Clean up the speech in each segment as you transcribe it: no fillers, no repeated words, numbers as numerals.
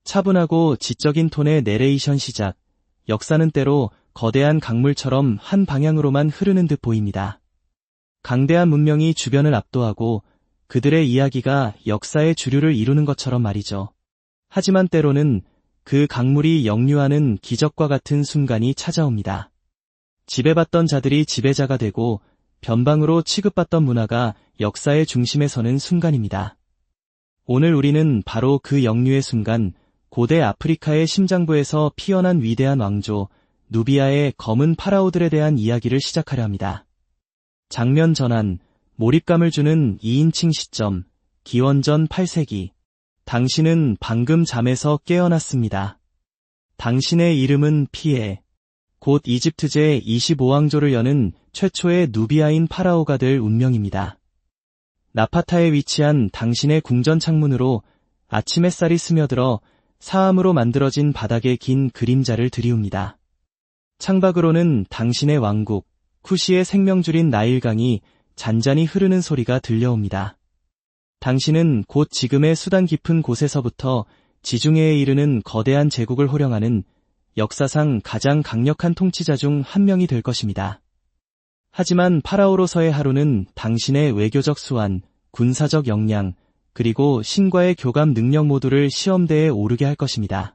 차분하고 지적인 톤의 내레이션 시작. 역사는 때로 거대한 강물처럼 한 방향으로만 흐르는 듯 보입니다. 강대한 문명이 주변을 압도하고 그들의 이야기가 역사의 주류를 이루는 것처럼 말이죠. 하지만 때로는 그 강물이 역류하는 기적과 같은 순간이 찾아옵니다. 지배받던 자들이 지배자가 되고 변방으로 취급받던 문화가 역사의 중심에 서는 순간입니다. 오늘 우리는 바로 그 역류의 순간, 고대 아프리카의 심장부에서 피어난 위대한 왕조, 누비아의 검은 파라오들에 대한 이야기를 시작하려 합니다. 장면 전환, 몰입감을 주는 2인칭 시점, 기원전 8세기. 당신은 방금 잠에서 깨어났습니다. 당신의 이름은 피에. 곧 이집트 제25왕조를 여는 최초의 누비아인 파라오가 될 운명입니다. 나파타에 위치한 당신의 궁전 창문으로 아침 햇살이 스며들어 사암으로 만들어진 바닥에 긴 그림자를 들이웁니다. 창밖으로는 당신의 왕국, 쿠시의 생명줄인 나일강이 잔잔히 흐르는 소리가 들려옵니다. 당신은 곧 지금의 수단 깊은 곳에서부터 지중해에 이르는 거대한 제국을 호령하는 역사상 가장 강력한 통치자 중 한 명이 될 것입니다. 하지만 파라오로서의 하루는 당신의 외교적 수완, 군사적 역량, 그리고 신과의 교감 능력 모두를 시험대에 오르게 할 것입니다.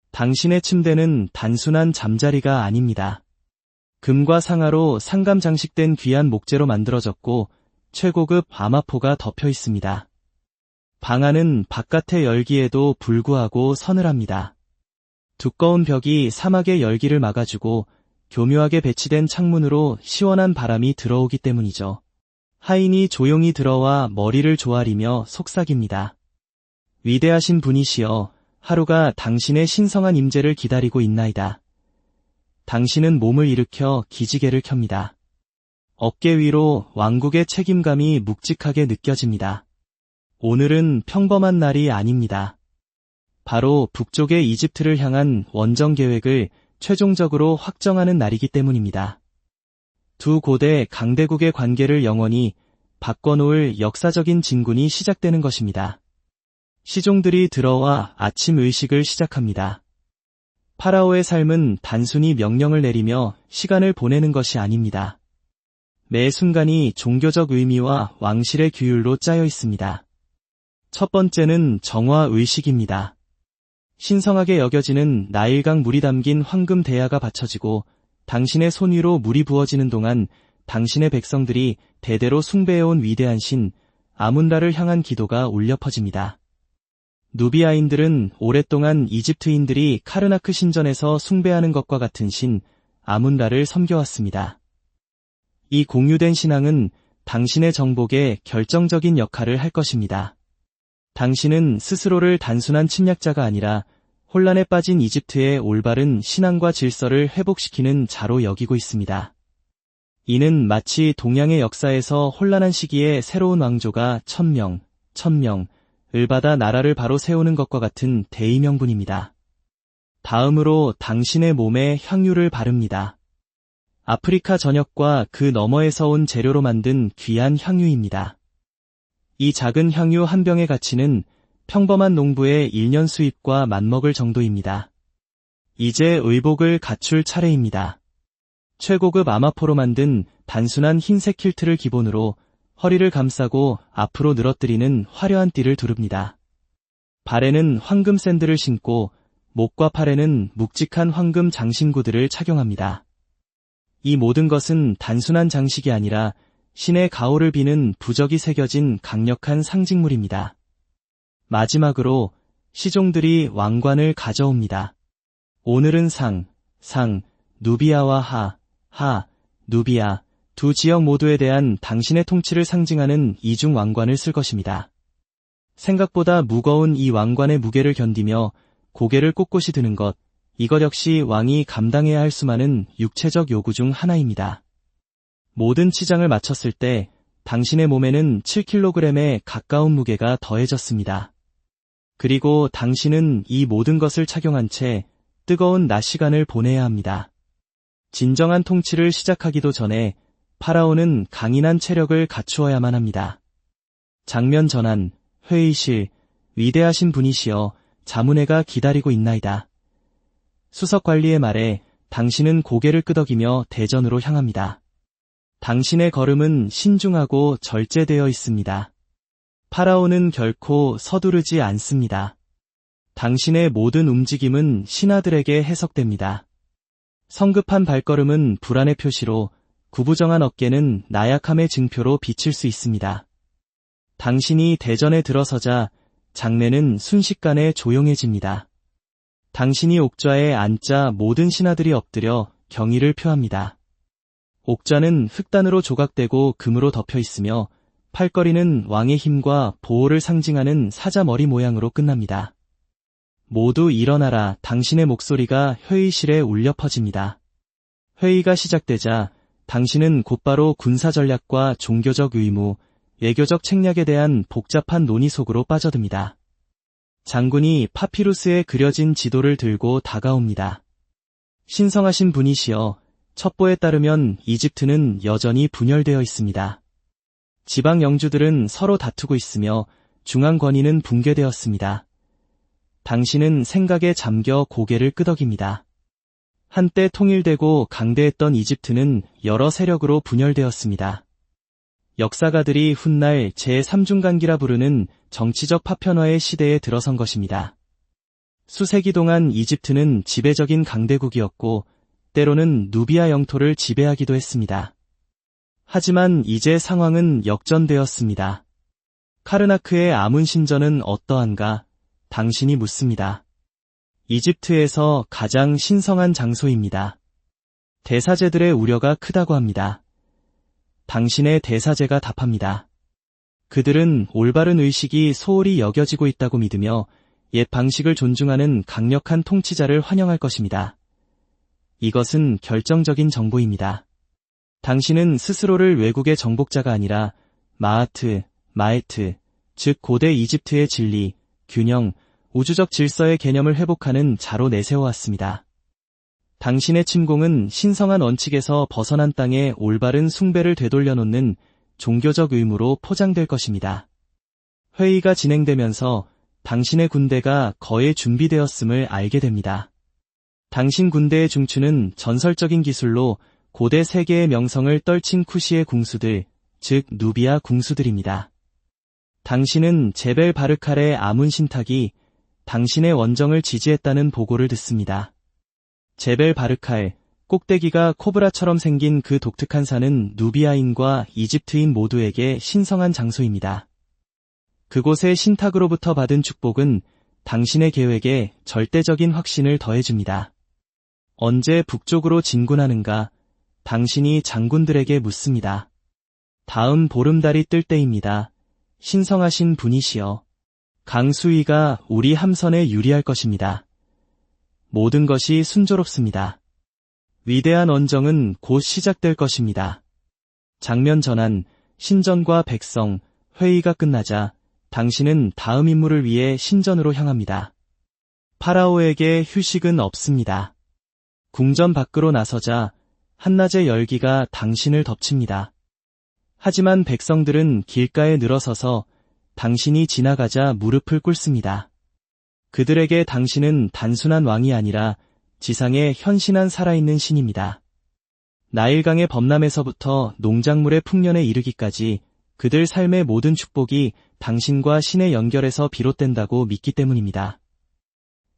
당신의 침대는 단순한 잠자리가 아닙니다. 금과 상아로 상감 장식된 귀한 목재로 만들어졌고 최고급 아마포가 덮여 있습니다. 방 안은 바깥의 열기에도 불구하고 서늘합니다. 두꺼운 벽이 사막의 열기를 막아주고 교묘하게 배치된 창문으로 시원한 바람이 들어오기 때문이죠. 하인이 조용히 들어와 머리를 조아리며 속삭입니다. 위대하신 분이시여, 하루가 당신의 신성한 임재를 기다리고 있나이다. 당신은 몸을 일으켜 기지개를 켭니다. 어깨 위로 왕국의 책임감이 묵직하게 느껴집니다. 오늘은 평범한 날이 아닙니다. 바로 북쪽의 이집트를 향한 원정 계획을 최종적으로 확정하는 날이기 때문입니다. 두 고대 강대국의 관계를 영원히 바꿔놓을 역사적인 진군이 시작되는 것입니다. 시종들이 들어와 아침 의식을 시작합니다. 파라오의 삶은 단순히 명령을 내리며 시간을 보내는 것이 아닙니다. 매 순간이 종교적 의미와 왕실의 규율로 짜여 있습니다. 첫 번째는 정화의식입니다. 신성하게 여겨지는 나일강 물이 담긴 황금 대야가 받쳐지고 당신의 손 위로 물이 부어지는 동안 당신의 백성들이 대대로 숭배해온 위대한 신 아문라를 향한 기도가 울려 퍼집니다. 누비아인들은 오랫동안 이집트인들이 카르나크 신전에서 숭배하는 것과 같은 신 아문라를 섬겨왔습니다. 이 공유된 신앙은 당신의 정복에 결정적인 역할을 할 것입니다. 당신은 스스로를 단순한 침략자가 아니라 혼란에 빠진 이집트의 올바른 신앙과 질서를 회복시키는 자로 여기고 있습니다. 이는 마치 동양의 역사에서 혼란한 시기에 새로운 왕조가 천명을 받아 나라를 바로 세우는 것과 같은 대의명분입니다. 다음으로 당신의 몸에 향유를 바릅니다. 아프리카 전역과 그 너머에서 온 재료로 만든 귀한 향유입니다. 이 작은 향유 한 병의 가치는 평범한 농부의 1년 수입과 맞먹을 정도입니다. 이제 의복을 갖출 차례입니다. 최고급 아마포로 만든 단순한 흰색 킬트를 기본으로 허리를 감싸고 앞으로 늘어뜨리는 화려한 띠를 두릅니다. 발에는 황금 샌들을 신고 목과 팔에는 묵직한 황금 장신구들을 착용합니다. 이 모든 것은 단순한 장식이 아니라 신의 가호를 비는 부적이 새겨진 강력한 상징물입니다. 마지막으로 시종들이 왕관을 가져옵니다. 오늘은 누비아와 누비아 두 지역 모두에 대한 당신의 통치를 상징하는 이중 왕관을 쓸 것입니다. 생각보다 무거운 이 왕관의 무게를 견디며 고개를 꼿꼿이 드는 것, 이것 역시 왕이 감당해야 할 수많은 육체적 요구 중 하나입니다. 모든 치장을 마쳤을 때 당신의 몸에는 7kg에 가까운 무게가 더해졌습니다. 그리고 당신은 이 모든 것을 착용한 채 뜨거운 낮 시간을 보내야 합니다. 진정한 통치를 시작하기도 전에 파라오는 강인한 체력을 갖추어야만 합니다. 장면 전환, 회의실, 위대하신 분이시여, 자문회가 기다리고 있나이다. 수석관리의 말에 당신은 고개를 끄덕이며 대전으로 향합니다. 당신의 걸음은 신중하고 절제되어 있습니다. 파라오는 결코 서두르지 않습니다. 당신의 모든 움직임은 신하들에게 해석됩니다. 성급한 발걸음은 불안의 표시로, 구부정한 어깨는 나약함의 증표로 비칠 수 있습니다. 당신이 대전에 들어서자 장례는 순식간에 조용해집니다. 당신이 옥좌에 앉자 모든 신하들이 엎드려 경의를 표합니다. 옥좌는 흑단으로 조각되고 금으로 덮여 있으며 팔걸이는 왕의 힘과 보호를 상징하는 사자머리 모양으로 끝납니다. 모두 일어나라. 당신의 목소리가 회의실에 울려 퍼집니다. 회의가 시작되자 당신은 곧바로 군사 전략과 종교적 의무, 외교적 책략에 대한 복잡한 논의 속으로 빠져듭니다. 장군이 파피루스에 그려진 지도를 들고 다가옵니다. 신성하신 분이시여, 첩보에 따르면 이집트는 여전히 분열되어 있습니다. 지방 영주들은 서로 다투고 있으며 중앙 권위는 붕괴되었습니다. 당신은 생각에 잠겨 고개를 끄덕입니다. 한때 통일되고 강대했던 이집트는 여러 세력으로 분열되었습니다. 역사가들이 훗날 제3중간기라 부르는 정치적 파편화의 시대에 들어선 것입니다. 수세기 동안 이집트는 지배적인 강대국이었고 때로는 누비아 영토를 지배하기도 했습니다. 하지만 이제 상황은 역전되었습니다. 카르나크의 아문 신전은 어떠한가? 당신이 묻습니다. 이집트에서 가장 신성한 장소입니다. 대사제들의 우려가 크다고 합니다. 당신의 대사제가 답합니다. 그들은 올바른 의식이 소홀히 여겨지고 있다고 믿으며 옛 방식을 존중하는 강력한 통치자를 환영할 것입니다. 이것은 결정적인 정보입니다. 당신은 스스로를 외국의 정복자가 아니라 마에트, 즉 고대 이집트의 진리, 균형, 우주적 질서의 개념을 회복하는 자로 내세워왔습니다. 당신의 침공은 신성한 원칙에서 벗어난 땅에 올바른 숭배를 되돌려놓는 종교적 의무로 포장될 것입니다. 회의가 진행되면서 당신의 군대가 거의 준비되었음을 알게 됩니다. 당신 군대의 중추는 전설적인 기술로 고대 세계의 명성을 떨친 쿠시의 궁수들, 즉 누비아 궁수들입니다. 당신은 제벨 바르칼의 아문 신탁이 당신의 원정을 지지했다는 보고를 듣습니다. 제벨 바르칼, 꼭대기가 코브라처럼 생긴 그 독특한 산은 누비아인과 이집트인 모두에게 신성한 장소입니다. 그곳의 신탁으로부터 받은 축복은 당신의 계획에 절대적인 확신을 더해줍니다. 언제 북쪽으로 진군하는가? 당신이 장군들에게 묻습니다. 다음 보름달이 뜰 때입니다. 신성하신 분이시여. 강수위가 우리 함선에 유리할 것입니다. 모든 것이 순조롭습니다. 위대한 원정은 곧 시작될 것입니다. 장면 전환, 신전과 백성, 회의가 끝나자 당신은 다음 임무를 위해 신전으로 향합니다. 파라오에게 휴식은 없습니다. 궁전 밖으로 나서자 한낮의 열기가 당신을 덮칩니다. 하지만 백성들은 길가에 늘어서서 당신이 지나가자 무릎을 꿇습니다. 그들에게 당신은 단순한 왕이 아니라 지상의 현신한 살아있는 신입니다. 나일강의 범람에서부터 농작물의 풍년에 이르기까지 그들 삶의 모든 축복이 당신과 신의 연결에서 비롯된다고 믿기 때문입니다.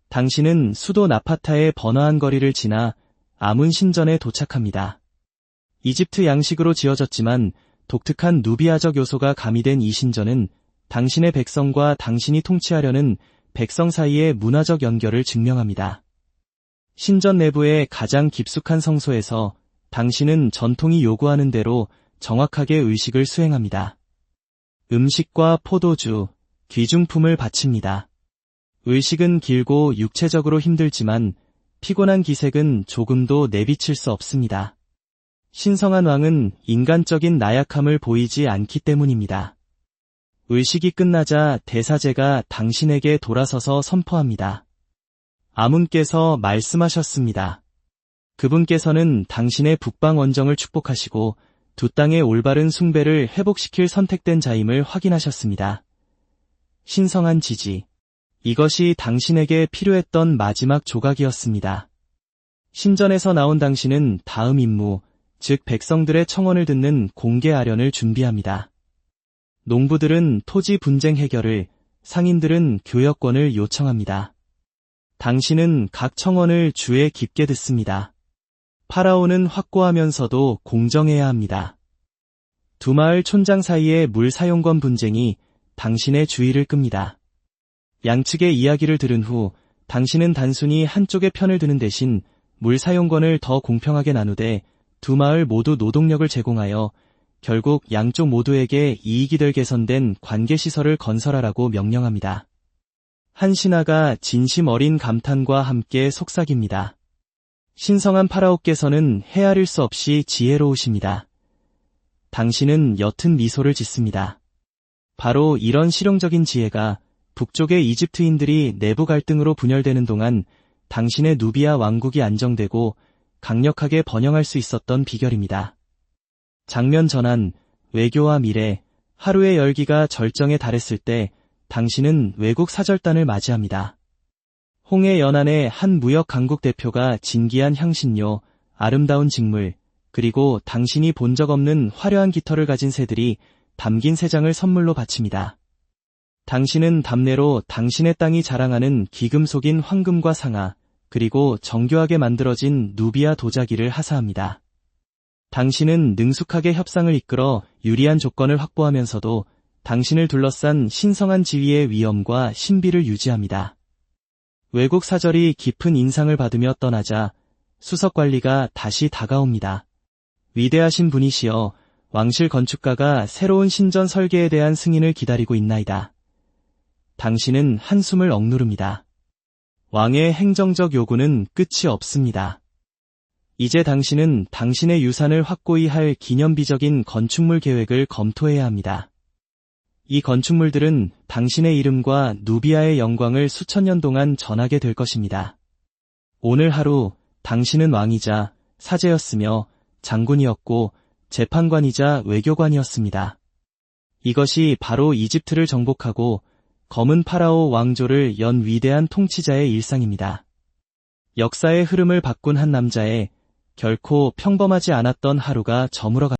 당신은 수도 나파타의 번화한 거리를 지나 아문 신전에 도착합니다. 이집트 양식으로 지어졌지만 독특한 누비아적 요소가 가미된 이 신전은 당신의 백성과 당신이 통치하려는 백성 사이의 문화적 연결을 증명합니다. 신전 내부의 가장 깊숙한 성소에서 당신은 전통이 요구하는 대로 정확하게 의식을 수행합니다. 음식과 포도주, 귀중품을 바칩니다. 의식은 길고 육체적으로 힘들지만 피곤한 기색은 조금도 내비칠 수 없습니다. 신성한 왕은 인간적인 나약함을 보이지 않기 때문입니다. 의식이 끝나자 대사제가 당신에게 돌아서서 선포합니다. 아문께서 말씀하셨습니다. 그분께서는 당신의 북방 원정을 축복하시고 두 땅의 올바른 숭배를 회복시킬 선택된 자임을 확인하셨습니다. 신성한 지지. 이것이 당신에게 필요했던 마지막 조각이었습니다. 신전에서 나온 당신은 다음 임무, 즉 백성들의 청원을 듣는 공개 아련을 준비합니다. 농부들은 토지 분쟁 해결을, 상인들은 교역권을 요청합니다. 당신은 각 청원을 주의 깊게 듣습니다. 파라오는 확고하면서도 공정해야 합니다. 두 마을 촌장 사이의 물 사용권 분쟁이 당신의 주의를 끕니다. 양측의 이야기를 들은 후 당신은 단순히 한쪽의 편을 드는 대신 물 사용권을 더 공평하게 나누되 두 마을 모두 노동력을 제공하여 결국 양쪽 모두에게 이익이 될 개선된 관계시설을 건설하라고 명령합니다. 한 신하가 진심 어린 감탄과 함께 속삭입니다. 신성한 파라오께서는 헤아릴 수 없이 지혜로우십니다. 당신은 옅은 미소를 짓습니다. 바로 이런 실용적인 지혜가 북쪽의 이집트인들이 내부 갈등으로 분열되는 동안 당신의 누비아 왕국이 안정되고 강력하게 번영할 수 있었던 비결입니다. 장면 전환, 외교와 미래, 하루의 열기가 절정에 달했을 때 당신은 외국 사절단을 맞이합니다. 홍해 연안의 한 무역 강국 대표가 진기한 향신료, 아름다운 직물, 그리고 당신이 본 적 없는 화려한 깃털을 가진 새들이 담긴 새 장을 선물로 바칩니다. 당신은 답례로 당신의 땅이 자랑하는 귀금속인 황금과 상아, 그리고 정교하게 만들어진 누비아 도자기를 하사합니다. 당신은 능숙하게 협상을 이끌어 유리한 조건을 확보하면서도 당신을 둘러싼 신성한 지위의 위엄과 신비를 유지합니다. 외국 사절이 깊은 인상을 받으며 떠나자 수석 관리가 다시 다가옵니다. 위대하신 분이시여, 왕실 건축가가 새로운 신전 설계에 대한 승인을 기다리고 있나이다. 당신은 한숨을 억누릅니다. 왕의 행정적 요구는 끝이 없습니다. 이제 당신은 당신의 유산을 확고히 할 기념비적인 건축물 계획을 검토해야 합니다. 이 건축물들은 당신의 이름과 누비아의 영광을 수천 년 동안 전하게 될 것입니다. 오늘 하루 당신은 왕이자 사제였으며 장군이었고 재판관이자 외교관이었습니다. 이것이 바로 이집트를 정복하고 검은 파라오 왕조를 연 위대한 통치자의 일상입니다. 역사의 흐름을 바꾼 한 남자의 결코 평범하지 않았던 하루가 저물어갑니다.